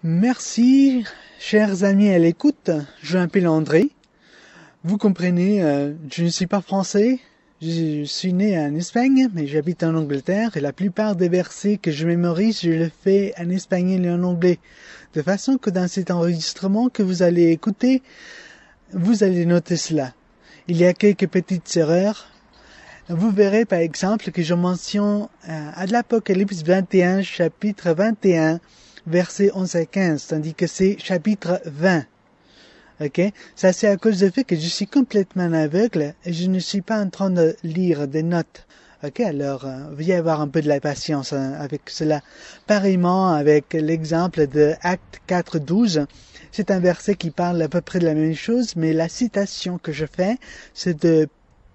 Merci, chers amis à l'écoute. Je m'appelle André. Vous comprenez, je ne suis pas français. Je suis né en Espagne, mais j'habite en Angleterre et la plupart des versets que je mémorise, je le fais en espagnol et en anglais. De façon que dans cet enregistrement que vous allez écouter, vous allez noter cela. Il y a quelques petites erreurs. Vous verrez par exemple que je mentionne à l'Apocalypse 21, chapitre 21, versets 11 à 15, tandis que c'est chapitre 20. Ok? Ça c'est à cause du fait que je suis complètement aveugle et je ne suis pas en train de lire des notes. Ok? Alors, veuillez avoir un peu de la patience avec cela. Pareillement avec l'exemple de Acte 4.12. C'est un verset qui parle à peu près de la même chose, mais la citation que je fais, c'est de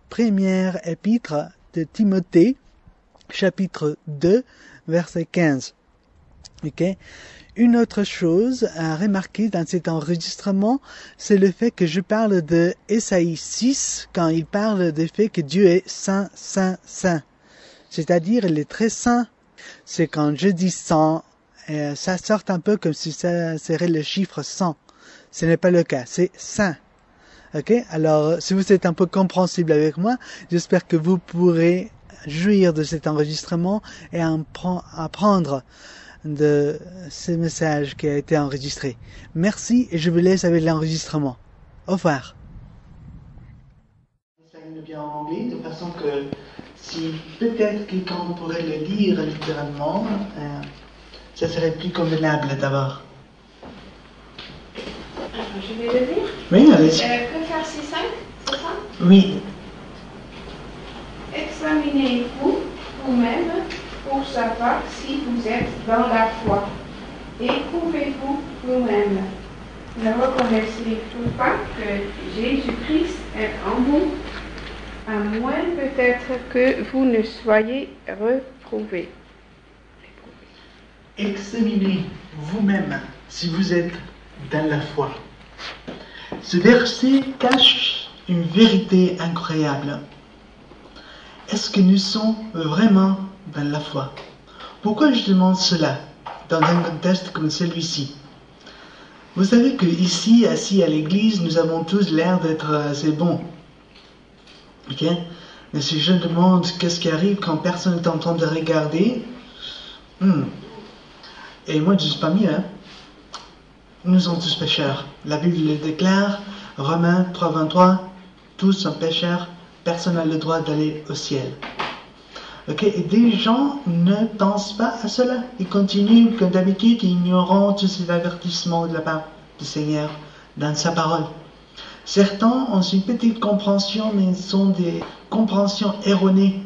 première épître de Timothée, chapitre 2, verset 15. Ok? Une autre chose à remarquer dans cet enregistrement, c'est le fait que je parle de Ésaïe 6 quand il parle du fait que Dieu est saint, saint, saint. C'est-à-dire, il est très saint. C'est quand je dis 100, ça sort un peu comme si ça serait le chiffre 100. Ce n'est pas le cas, c'est saint. Ok? Alors, si vous êtes un peu compréhensible avec moi, j'espère que vous pourrez jouir de cet enregistrement et apprendre de ce message qui a été enregistré. Merci et je vous laisse avec l'enregistrement. Au revoir. Ça me bien en anglais, de façon que si peut-être quelqu'un pourrait le lire littéralement, ça serait plus convenable d'abord. Je vais le lire. Oui, allez-y. Préface 5, c'est ça? Oui. Examinez-vous vous-même pour savoir si vous êtes dans la foi. Éprouvez-vous vous-même. Ne reconnaissez-vous pas que Jésus-Christ est en vous, à moins peut-être que vous ne soyez reprouvés. Examinez vous-même si vous êtes dans la foi. Ce verset cache une vérité incroyable. Est-ce que nous sommes vraiment dans la foi? Pourquoi je demande cela dans un contexte comme celui-ci? Vous savez que ici, assis à l'église, nous avons tous l'air d'être assez bons. Ok? Mais si je demande qu'est-ce qui arrive quand personne n'est en train de regarder, et moi je ne suis pas mieux, hein? Nous sommes tous pécheurs. La Bible le déclare, Romains 3.23, tous sont pécheurs, personne n'a le droit d'aller au ciel. Ok, et des gens ne pensent pas à cela. Ils continuent, comme d'habitude, ignorant tous ces avertissements de la part du Seigneur dans sa parole. Certains ont une petite compréhension, mais sont des compréhensions erronées.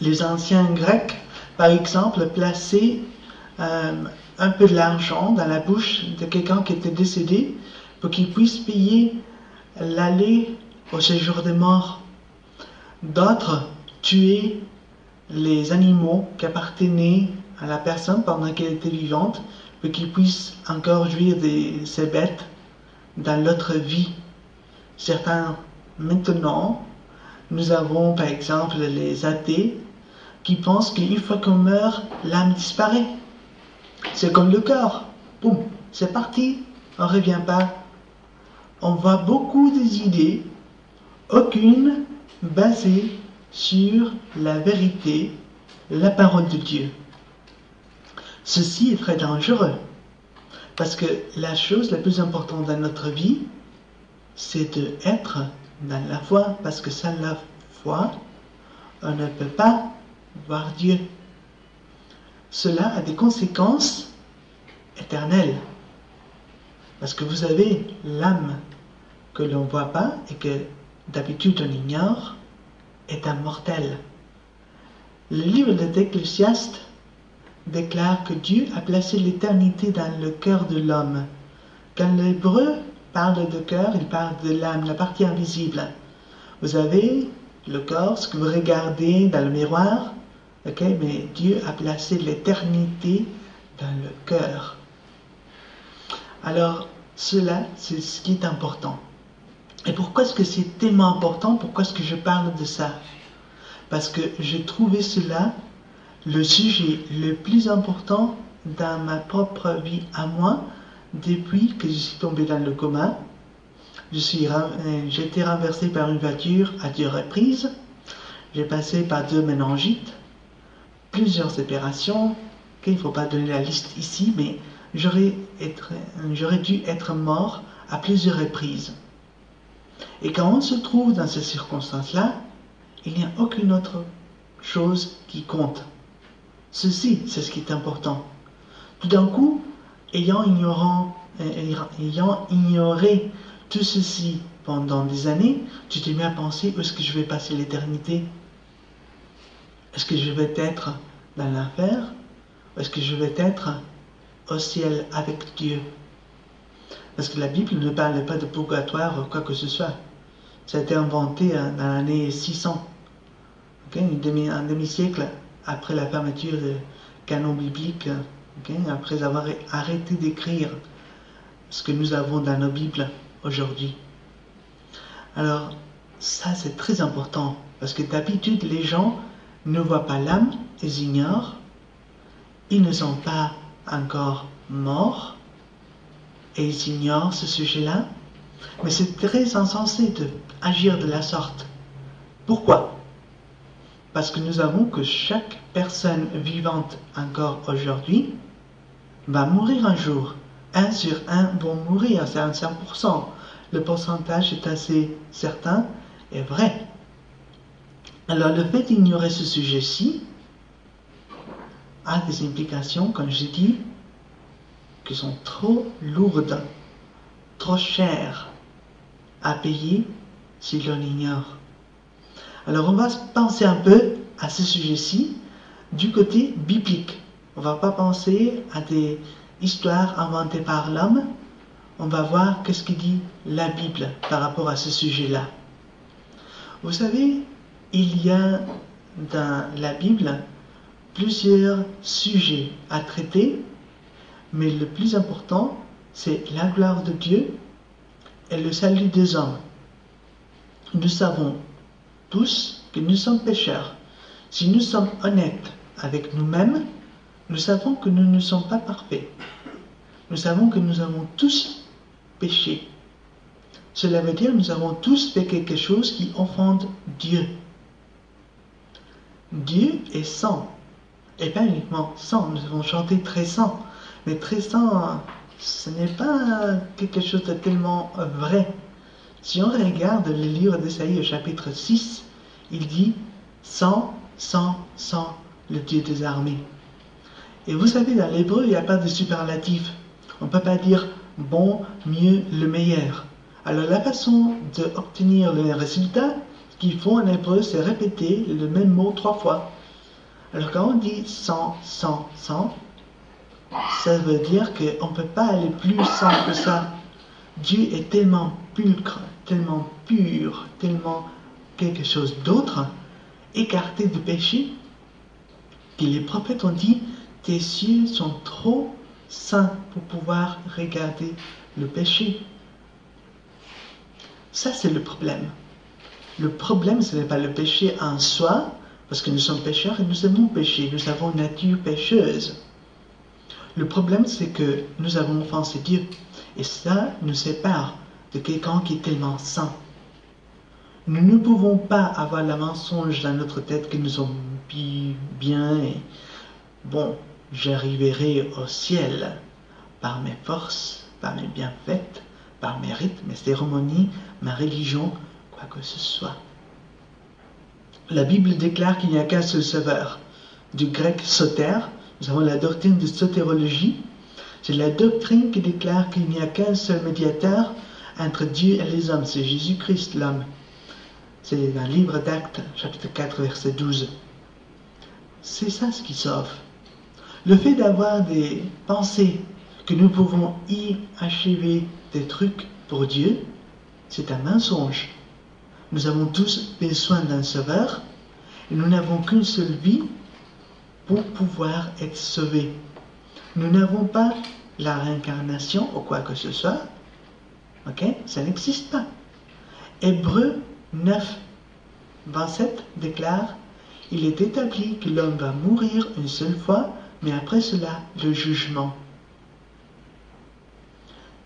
Les anciens Grecs, par exemple, plaçaient un peu de l'argent dans la bouche de quelqu'un qui était décédé pour qu'il puisse payer l'aller au séjour des morts. D'autres tuaient les animaux qui appartenaient à la personne pendant qu'elle était vivante pour qu'il puisse encore jouir de ces bêtes dans l'autre vie. Certains, maintenant, nous avons par exemple les athées qui pensent qu'une fois qu'on meurt, l'âme disparaît. C'est comme le corps. Boum, c'est parti, on ne revient pas. On voit beaucoup des idées, aucune basée sur la vérité, la parole de Dieu. Ceci est très dangereux, parce que la chose la plus importante dans notre vie, c'est d'être dans la foi, parce que sans la foi, on ne peut pas voir Dieu. Cela a des conséquences éternelles, parce que vous avez l'âme que l'on ne voit pas et que d'habitude on ignore, est immortel. Le livre de l'Ecclésiaste déclare que Dieu a placé l'éternité dans le cœur de l'homme. Quand l'hébreu parle de cœur, il parle de l'âme, la partie invisible. Vous avez le corps, ce que vous regardez dans le miroir, mais Dieu a placé l'éternité dans le cœur. Alors, cela, c'est ce qui est important. Et pourquoi est-ce que c'est tellement important? Pourquoi est-ce que je parle de ça? Parce que j'ai trouvé cela le sujet le plus important dans ma propre vie à moi depuis que je suis tombé dans le coma. J'ai été renversé par une voiture à 2 reprises. J'ai passé par 2 méningites, plusieurs opérations. Il ne faut pas donner la liste ici, mais j'aurais dû être mort à plusieurs reprises. Et quand on se trouve dans ces circonstances-là, il n'y a aucune autre chose qui compte. Ceci, c'est ce qui est important. Tout d'un coup, ayant ignoré tout ceci pendant des années, tu t'es mis à penser, où est-ce que je vais passer l'éternité? Est-ce que je vais être dans l'enfer? Ou est-ce que je vais être au ciel avec Dieu? Parce que la Bible ne parle pas de purgatoire ou quoi que ce soit. Ça a été inventé dans l'année 600, un demi-siècle après la fermeture du canon biblique, après avoir arrêté d'écrire ce que nous avons dans nos Bibles aujourd'hui. Alors, ça c'est très important, parce que d'habitude les gens ne voient pas l'âme, ils ignorent, ils ne sont pas encore morts, et ils ignorent ce sujet-là. Mais c'est très insensé d'agir de la sorte. Pourquoi? Parce que nous savons que chaque personne vivante encore aujourd'hui va mourir un jour. 1 sur 1 vont mourir, c'est un 100%. Le pourcentage est assez certain et vrai. Alors le fait d'ignorer ce sujet-ci a des implications, comme je dis, qui sont trop lourdes, trop chères à payer si l'on ignore. Alors on va penser un peu à ce sujet-ci du côté biblique. On ne va pas penser à des histoires inventées par l'homme. On va voir qu'est-ce que dit la Bible par rapport à ce sujet-là. Vous savez, il y a dans la Bible plusieurs sujets à traiter, mais le plus important, c'est la gloire de Dieu et le salut des hommes. Nous savons tous que nous sommes pécheurs. Si nous sommes honnêtes avec nous-mêmes, nous savons que nous ne sommes pas parfaits. Nous savons que nous avons tous péché. Cela veut dire que nous avons tous fait quelque chose qui offende Dieu. Dieu est saint. Et pas uniquement saint, nous avons chanté très saint. Mais très saint, ce n'est pas quelque chose de tellement vrai. Si on regarde le livre d'Ésaïe au chapitre 6, il dit « Saint, saint, saint, le Dieu des armées ». Et vous savez, dans l'hébreu, il n'y a pas de superlatif. On ne peut pas dire « bon, mieux, le meilleur ». Alors la façon d'obtenir le résultat, ce qu'il faut en hébreu, c'est répéter le même mot 3 fois. Alors quand on dit « saint, saint, saint », ça veut dire qu'on ne peut pas aller plus saint que ça. Dieu est tellement pulcre, tellement pur, tellement quelque chose d'autre, écarté du péché, que les prophètes ont dit « tes yeux sont trop saints pour pouvoir regarder le péché ». Ça, c'est le problème. Le problème, ce n'est pas le péché en soi, parce que nous sommes pécheurs et nous aimons pécher, nous avons une nature pécheuse. Le problème, c'est que nous avons offensé Dieu. Et ça nous sépare de quelqu'un qui est tellement saint. Nous ne pouvons pas avoir le mensonge dans notre tête que nous sommes bien et bon, j'arriverai au ciel par mes forces, par mes bienfaits, par mes rites, mes cérémonies, ma religion, quoi que ce soit. La Bible déclare qu'il n'y a qu'un seul sauveur. Du grec soter, nous avons la doctrine de sotérologie. C'est la doctrine qui déclare qu'il n'y a qu'un seul médiateur entre Dieu et les hommes, c'est Jésus-Christ l'homme. C'est dans le livre d'Actes, chapitre 4, verset 12. C'est ça ce qui sauve. Le fait d'avoir des pensées que nous pouvons y achever des trucs pour Dieu, c'est un mensonge. Nous avons tous besoin d'un sauveur et nous n'avons qu'une seule vie pour pouvoir être sauvés. Nous n'avons pas la réincarnation ou quoi que ce soit. Ok? Ça n'existe pas. Hébreux 9, 27 déclare « Il est établi que l'homme va mourir une seule fois, mais après cela, le jugement.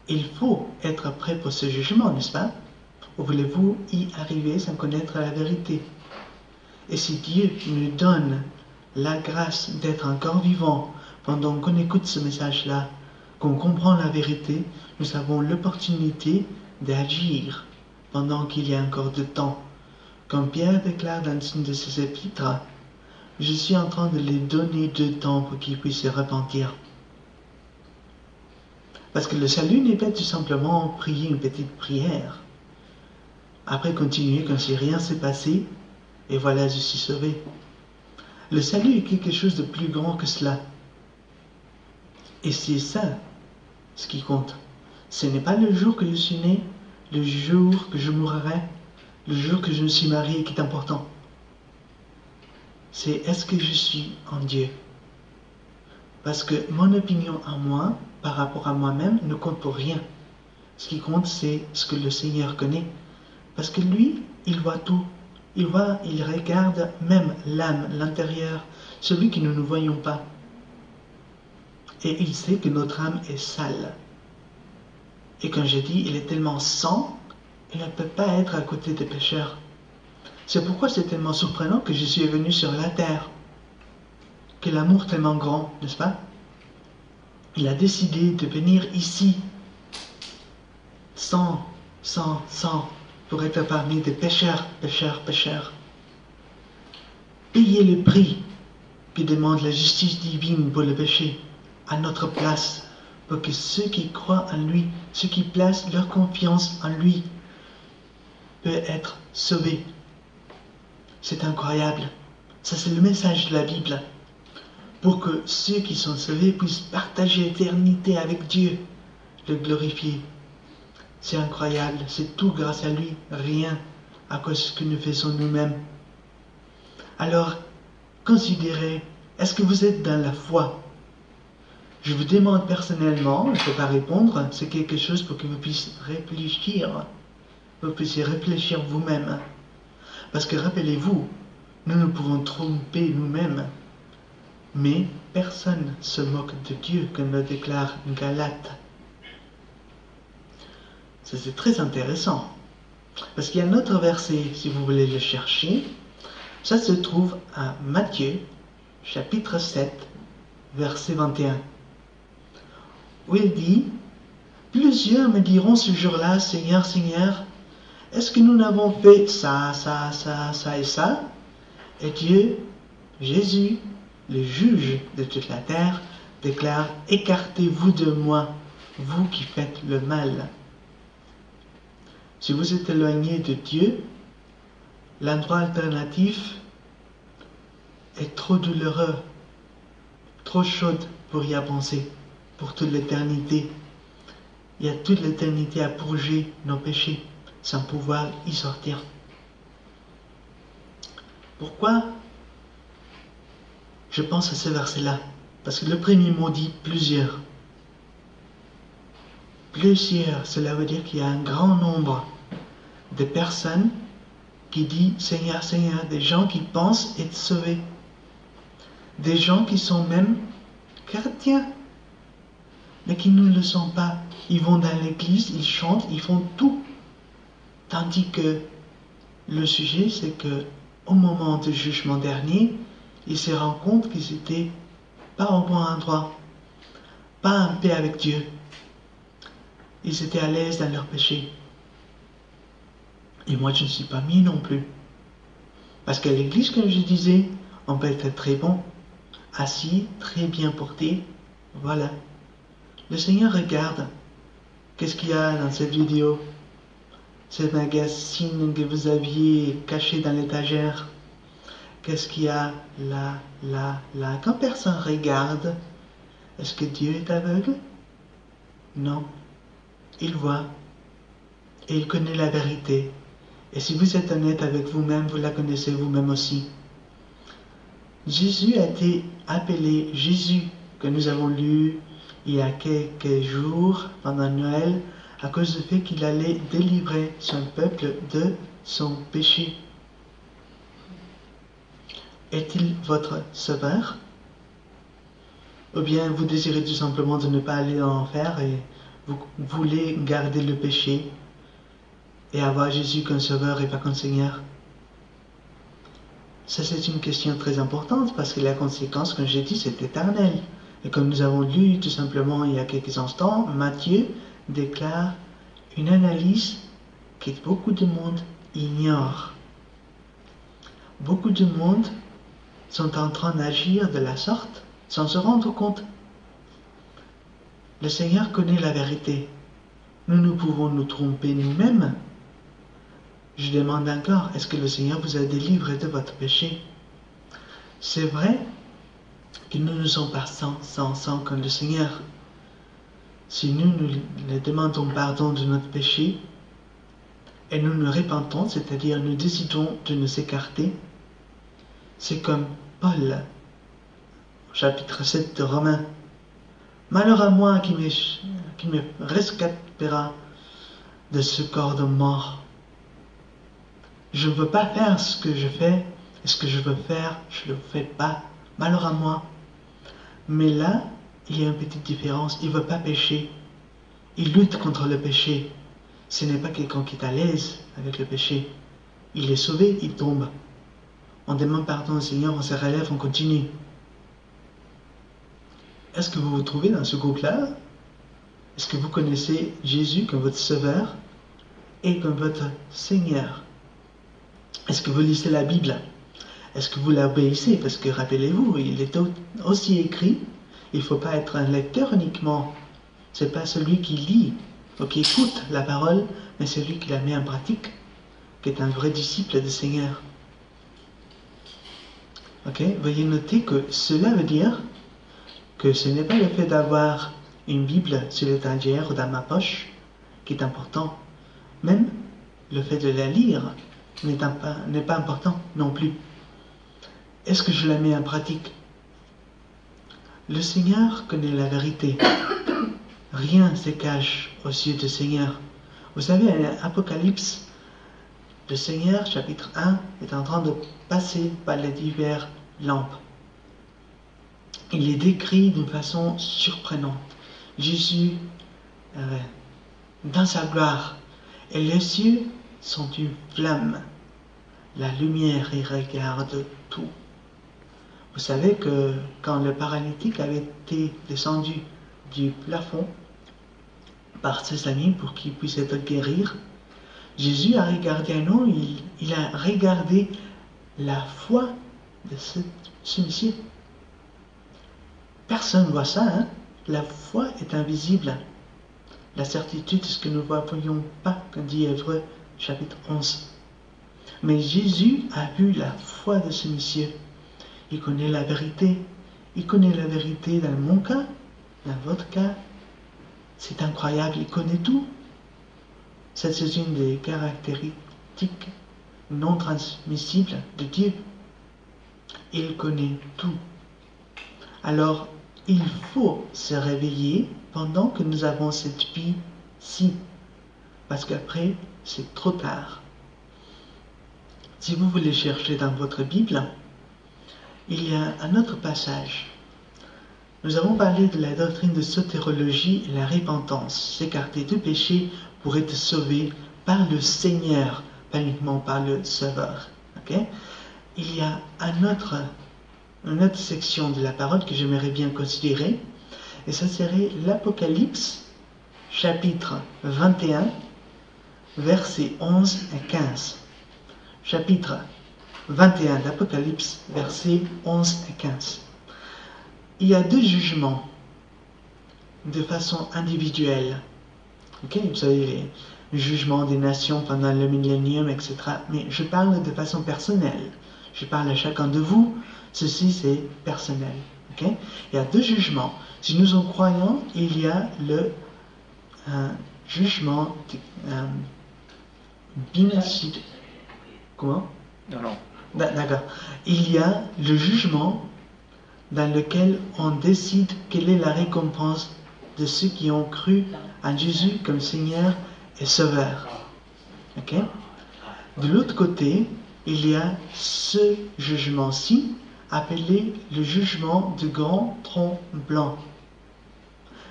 Il faut être prêt pour ce jugement, n'est-ce pas? Ou voulez-vous y arriver sans connaître la vérité? Et si Dieu nous donne la grâce d'être encore vivants pendant qu'on écoute ce message-là, qu'on comprend la vérité, nous avons l'opportunité d'agir pendant qu'il y a encore de temps. Comme Pierre déclare dans une de ses épîtres, je suis en train de les donner de temps pour qu'ils puissent se repentir. Parce que le salut n'est pas tout simplement prier une petite prière. Après continuer comme si rien s'est passé, et voilà, je suis sauvé. Le salut est quelque chose de plus grand que cela. Et c'est ça ce qui compte. Ce n'est pas le jour que je suis né, le jour que je mourrai, le jour que je me suis marié qui est important. C'est est-ce que je suis en Dieu? Parce que mon opinion à moi, par rapport à moi-même, ne compte pour rien. Ce qui compte, c'est ce que le Seigneur connaît. Parce que lui, il voit tout. Il regarde même l'âme, l'intérieur, celui que nous ne voyons pas. Et il sait que notre âme est sale. Et quand je dis, il est tellement saint, il ne peut pas être à côté des pécheurs. C'est pourquoi c'est tellement surprenant que je suis venu sur la terre. Que l'amour tellement grand, n'est-ce pas? Il a décidé de venir ici, sans, pour être parmi des pécheurs. Payer le prix qui demande la justice divine pour le péché à notre place, pour que ceux qui croient en lui, ceux qui placent leur confiance en lui, peuvent être sauvés. C'est incroyable. Ça, c'est le message de la Bible. Pour que ceux qui sont sauvés puissent partager l'éternité avec Dieu, le glorifier. C'est incroyable, c'est tout grâce à lui, rien à cause que nous faisons nous-mêmes. Alors, considérez, est-ce que vous êtes dans la foi? Je vous demande personnellement, je ne peux pas répondre, c'est quelque chose pour que vous puissiez réfléchir. Vous puissiez réfléchir vous-même. Parce que rappelez-vous, nous pouvons tromper nous-mêmes. Mais personne ne se moque de Dieu, comme le déclare Galate. Ça, c'est très intéressant. Parce qu'il y a un autre verset, si vous voulez le chercher. Ça se trouve à Matthieu, chapitre 7, verset 21. Où il dit, « Plusieurs me diront ce jour-là, Seigneur, Seigneur, est-ce que nous n'avons fait ça et ça? » Et Dieu, Jésus, le juge de toute la terre, déclare, « Écartez-vous de moi, vous qui faites le mal. » Si vous êtes éloigné de Dieu, l'endroit alternatif est trop douloureux, trop chaud pour y avancer, pour toute l'éternité. Il y a toute l'éternité à purger nos péchés, sans pouvoir y sortir. Pourquoi je pense à ce verset-là? Parce que le premier mot dit plusieurs. Plusieurs, cela veut dire qu'il y a un grand nombre de personnes qui disent Seigneur, Seigneur, des gens qui pensent être sauvés, des gens qui sont même chrétiens, mais qui ne le sont pas. Ils vont dans l'église, ils chantent, ils font tout. Tandis que le sujet, c'est que au moment du jugement dernier, ils se rendent compte qu'ils n'étaient pas au bon endroit, pas en paix avec Dieu. Ils étaient à l'aise dans leur péché. Et moi, je ne suis pas mis non plus. Parce qu'à l'église, comme je disais, on peut être très bon, assis, très bien porté. Voilà. Le Seigneur regarde. Qu'est-ce qu'il y a dans cette vidéo? Ce magazine que vous aviez caché dans l'étagère. Qu'est-ce qu'il y a là? Quand personne regarde, est-ce que Dieu est aveugle? Non. Il voit. Et il connaît la vérité. Et si vous êtes honnête avec vous-même, vous la connaissez vous-même aussi. Jésus a été appelé Jésus, que nous avons lu il y a quelques jours pendant Noël, à cause du fait qu'il allait délivrer son peuple de son péché. Est-il votre sauveur? Ou bien vous désirez tout simplement de ne pas aller en enfer et vous voulez garder le péché et avoir Jésus comme sauveur et pas comme Seigneur? Ça, c'est une question très importante parce que la conséquence, comme j'ai dit, c'est éternel. Et comme nous avons lu tout simplement il y a quelques instants, Matthieu déclare une analyse que beaucoup de monde ignore. Beaucoup de monde sont en train d'agir de la sorte sans se rendre compte. Le Seigneur connaît la vérité. Nous pouvons nous tromper nous-mêmes. Je demande encore, est-ce que le Seigneur vous a délivré de votre péché? C'est vrai que nous ne sommes pas sans comme le Seigneur. Si nous lui demandons pardon de notre péché et nous nous repentons, c'est-à-dire nous décidons de nous écarter, c'est comme Paul, chapitre 7 de Romains. Malheur à moi qui me rescapera de ce corps de mort. Je ne veux pas faire ce que je fais, et ce que je veux faire, je ne le fais pas. Malheur à moi. Mais là, il y a une petite différence. Il ne veut pas pécher. Il lutte contre le péché. Ce n'est pas quelqu'un qui est à l'aise avec le péché. Il est sauvé, il tombe. On demande pardon au Seigneur, on se relève, on continue. Est-ce que vous vous trouvez dans ce groupe-là? Est-ce que vous connaissez Jésus comme votre sauveur et comme votre Seigneur? Est-ce que vous lisez la Bible? Est-ce que vous l'obéissez? Parce que rappelez-vous, il est aussi écrit, il ne faut pas être un lecteur uniquement. Ce n'est pas celui qui lit ou qui écoute la parole, mais celui qui la met en pratique, qui est un vrai disciple du Seigneur. Ok? Veuillez noter que cela veut dire que ce n'est pas le fait d'avoir une Bible sur l'étagère ou dans ma poche qui est important. Même le fait de la lire n'est pas important non plus. Est-ce que je la mets en pratique? Le Seigneur connaît la vérité. Rien ne se cache aux yeux du Seigneur. Vous savez, à l'Apocalypse, le Seigneur, chapitre 1, est en train de passer par les diverses lampes. Il est décrit d'une façon surprenante. Jésus, dans sa gloire, et les cieux sont une flamme. La lumière, il regarde tout. Vous savez que quand le paralytique avait été descendu du plafond par ses amis pour qu'il puisse être guéri, Jésus a regardé un homme, il a regardé la foi de ce monsieur. Personne ne voit ça, hein? La foi est invisible. La certitude, c'est ce que nous ne voyons pas, comme dit Hébreux, chapitre 11. Mais Jésus a vu la foi de ce monsieur. Il connaît la vérité. Il connaît la vérité dans mon cas, dans votre cas. C'est incroyable, il connaît tout. C'est une des caractéristiques non transmissibles de Dieu. Il connaît tout. Alors, il faut se réveiller pendant que nous avons cette vie-ci. Parce qu'après, c'est trop tard. Si vous voulez chercher dans votre Bible, il y a un autre passage. Nous avons parlé de la doctrine de sotérologie et la repentance, s'écarter du péché pour être sauvé par le Seigneur, pas uniquement par le Sauveur. Okay? Il y a une autre section de la parole que j'aimerais bien considérer, et ça serait l'Apocalypse, chapitre 21, versets 11 et 15. Chapitre 21 d'Apocalypse, versets 11 et 15. Il y a deux jugements de façon individuelle. Okay? Vous savez, le jugement des nations pendant le millénium, etc. Mais je parle de façon personnelle. Je parle à chacun de vous. Ceci, c'est personnel. Okay? Il y a deux jugements. Si nous en croyons, il y a le jugement binacide. Comment? Non. D'accord. Il y a le jugement dans lequel on décide quelle est la récompense de ceux qui ont cru en Jésus comme Seigneur et Sauveur. Okay? De l'autre côté, il y a ce jugement-ci appelé le jugement du grand tronc blanc.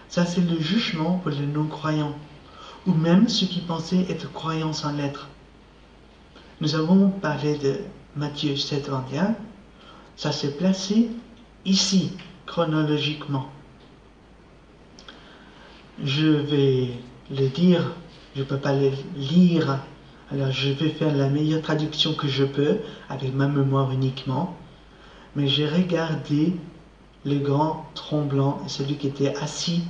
Ça, c'est le jugement pour les non-croyants, ou même ceux qui pensaient être croyants sans l'être. Nous avons parlé de Matthieu 7, 21. Ça s'est placé ici, chronologiquement. Je vais le dire, je ne peux pas le lire, alors je vais faire la meilleure traduction que je peux, avec ma mémoire uniquement. Mais j'ai regardé le grand tronc blanc, celui qui était assis.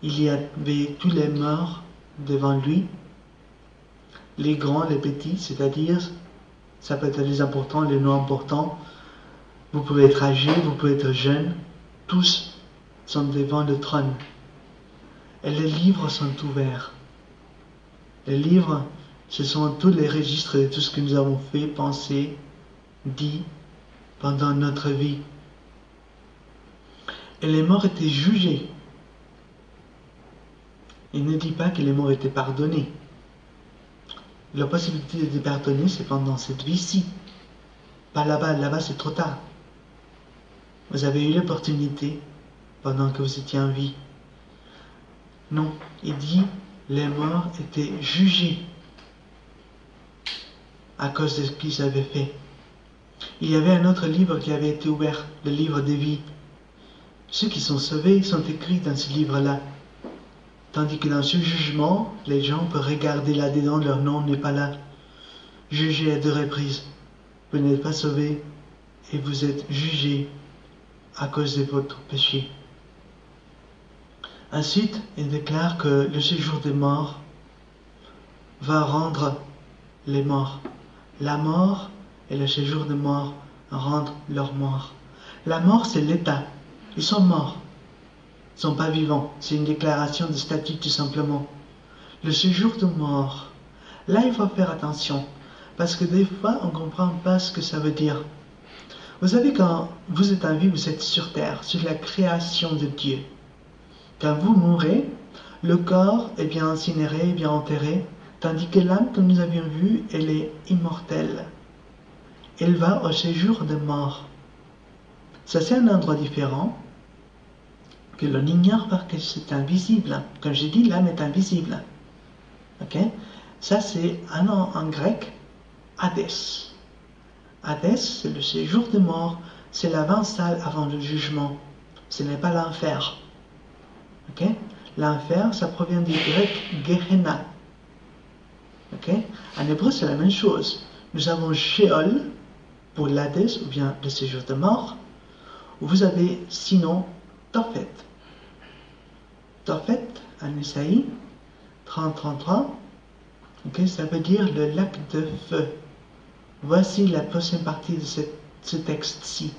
Il y avait tous les morts devant lui, les grands, les petits, c'est-à-dire, ça peut être les importants, les non importants. Vous pouvez être âgé, vous pouvez être jeune, tous sont devant le trône. Et les livres sont ouverts. Les livres, ce sont tous les registres de tout ce que nous avons fait, pensé, dit pendant notre vie. Et les morts étaient jugés. Il ne dit pas que les morts étaient pardonnés. La possibilité de pardonner, c'est pendant cette vie-ci. Pas là-bas, là-bas c'est trop tard. Vous avez eu l'opportunité pendant que vous étiez en vie. Non, il dit, les morts étaient jugés à cause de ce qu'ils avaient fait. Il y avait un autre livre qui avait été ouvert, le livre de vie. Ceux qui sont sauvés sont écrits dans ce livre-là. Tandis que dans ce jugement, les gens peuvent regarder là-dedans, leur nom n'est pas là. Jugé à 2 reprises. Vous n'êtes pas sauvés et vous êtes jugés à cause de votre péché. Ensuite, il déclare que le séjour des morts va rendre les morts. La mort et le séjour des morts rendent leur mort. La mort, c'est l'état. Ils sont morts. Ils ne sont pas vivants. C'est une déclaration de statut tout simplement. Le séjour de mort. Là, il faut faire attention. Parce que des fois, on ne comprend pas ce que ça veut dire. Vous savez, quand vous êtes en vie, vous êtes sur terre, sur la création de Dieu. Quand vous mourrez, le corps est bien incinéré, bien enterré, tandis que l'âme que nous avions vue, elle est immortelle. Elle va au séjour de mort. Ça, c'est un endroit différent que l'on ignore parce que c'est invisible. Comme j'ai dit, l'âme est invisible. Ok? Ça, c'est un nom en grec, Hadès. Hadès, c'est le séjour de mort, c'est l'avant-salle avant le jugement. Ce n'est pas l'enfer. Ok? L'enfer, ça provient du grec Gehenna. Ok? En hébreu, c'est la même chose. Nous avons Sheol pour l'Hadès, ou bien le séjour de mort. Vous avez sinon Tophet. Tophet, en Isaïe 30-33, okay, ça veut dire le lac de feu. Voici la prochaine partie de ce texte-ci.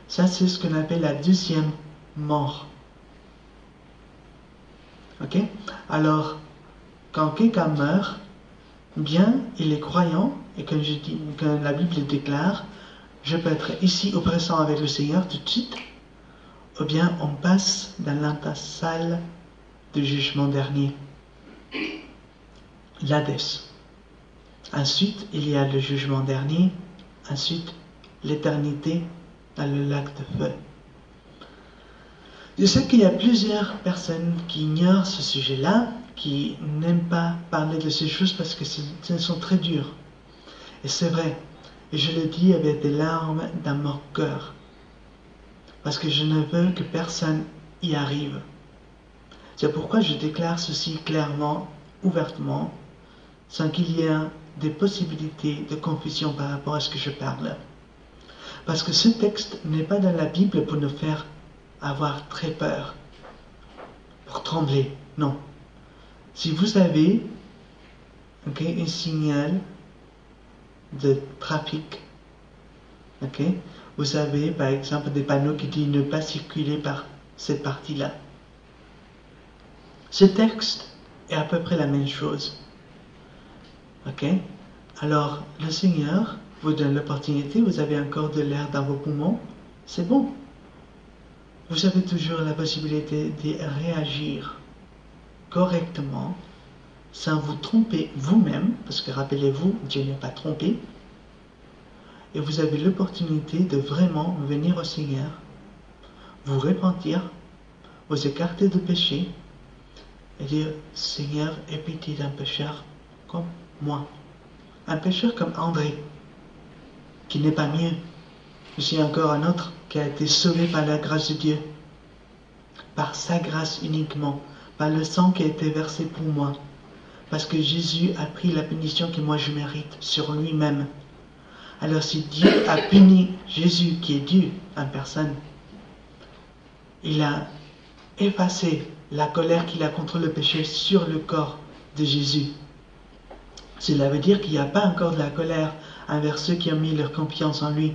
Ça, c'est ce qu'on appelle la deuxième mort. Ok? Alors, quand quelqu'un meurt, bien, il est croyant, et comme je dis, quand la Bible déclare, je peux être ici au présent avec le Seigneur tout de suite, ou bien on passe dans la salle du jugement dernier, l'Hadès. Ensuite, il y a le jugement dernier, ensuite l'éternité dans le lac de feu. Je sais qu'il y a plusieurs personnes qui ignorent ce sujet-là, qui n'aiment pas parler de ces choses parce que ce sont très durs. Et c'est vrai, et je le dis avec des larmes dans mon cœur, parce que je ne veux que personne y arrive. C'est pourquoi je déclare ceci clairement, ouvertement, sans qu'il y ait des possibilités de confusion par rapport à ce que je parle. Parce que ce texte n'est pas dans la Bible pour nous faire avoir très peur, pour trembler, non. Si vous avez un signal de trafic, vous avez par exemple des panneaux qui disent ne pas circuler par cette partie-là. Ce texte est à peu près la même chose. Alors, le Seigneur vous donne l'opportunité, vous avez encore de l'air dans vos poumons, c'est bon. Vous avez toujours la possibilité de réagir correctement, sans vous tromper vous-même, parce que rappelez-vous, Dieu n'est pas trompé, et vous avez l'opportunité de vraiment venir au Seigneur, vous repentir, vous écarter de péché et dire Seigneur, aie pitié d'un pécheur comme moi. Un pécheur comme André, qui n'est pas mieux. Je suis encore un autre qui a été sauvé par la grâce de Dieu, par sa grâce uniquement, par le sang qui a été versé pour moi, parce que Jésus a pris la punition que moi je mérite sur lui-même. Alors si Dieu a puni Jésus, qui est Dieu en personne, il a effacé la colère qu'il a contre le péché sur le corps de Jésus. Cela veut dire qu'il n'y a pas encore de la colère envers ceux qui ont mis leur confiance en lui.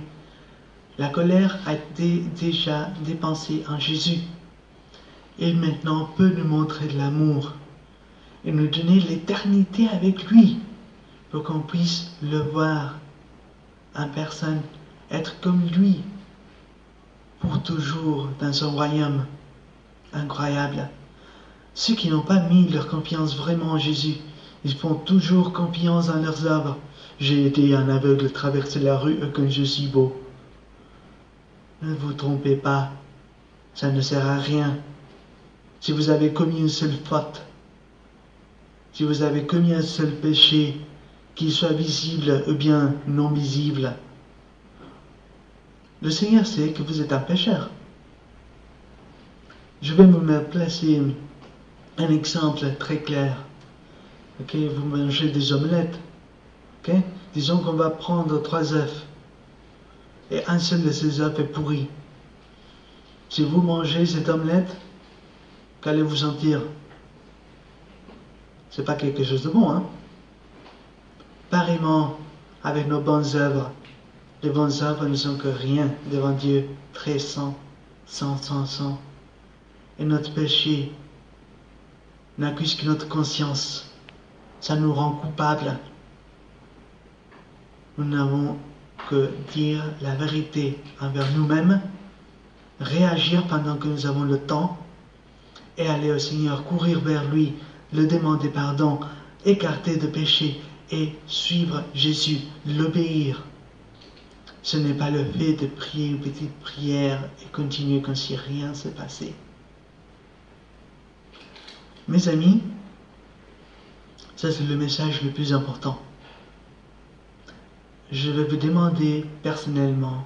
La colère a été déjà dépensée en Jésus. Il maintenant peut nous montrer de l'amour et nous donner l'éternité avec lui pour qu'on puisse le voir en personne, être comme lui pour toujours dans son royaume incroyable. Ceux qui n'ont pas mis leur confiance vraiment en Jésus, ils font toujours confiance en leurs œuvres. J'ai été un aveugle traverser la rue quand je suis beau. Ne vous trompez pas, ça ne sert à rien. Si vous avez commis une seule faute, si vous avez commis un seul péché, qu'il soit visible ou bien non visible, le Seigneur sait que vous êtes un pécheur. Je vais me placer un exemple très clair. Ok, vous mangez des omelettes. Ok, disons qu'on va prendre 3 œufs et un seul de ces œufs est pourri. Si vous mangez cette omelette, qu'allez-vous sentir? C'est pas quelque chose de bon, hein? Pareillement, avec nos bonnes œuvres, les bonnes œuvres ne sont que rien devant Dieu, très sans. Et notre péché n'accuse que notre conscience. Ça nous rend coupables. Nous n'avons que dire la vérité envers nous-mêmes, réagir pendant que nous avons le temps et aller au Seigneur, courir vers lui, le demander pardon, écarter de péché et suivre Jésus, l'obéir. Ce n'est pas le fait de prier une petite prière et continuer comme si rien s'est passé. Mes amis, ça c'est le message le plus important. Je vais vous demander personnellement,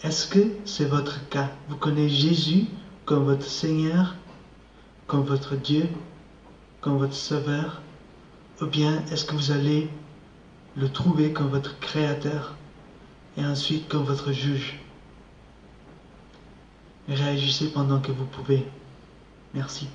est-ce que c'est votre cas? Vous connaissez Jésus comme votre Seigneur, comme votre Dieu, comme votre Sauveur? Ou bien est-ce que vous allez le trouver comme votre Créateur et ensuite comme votre juge? Réagissez pendant que vous pouvez. Merci.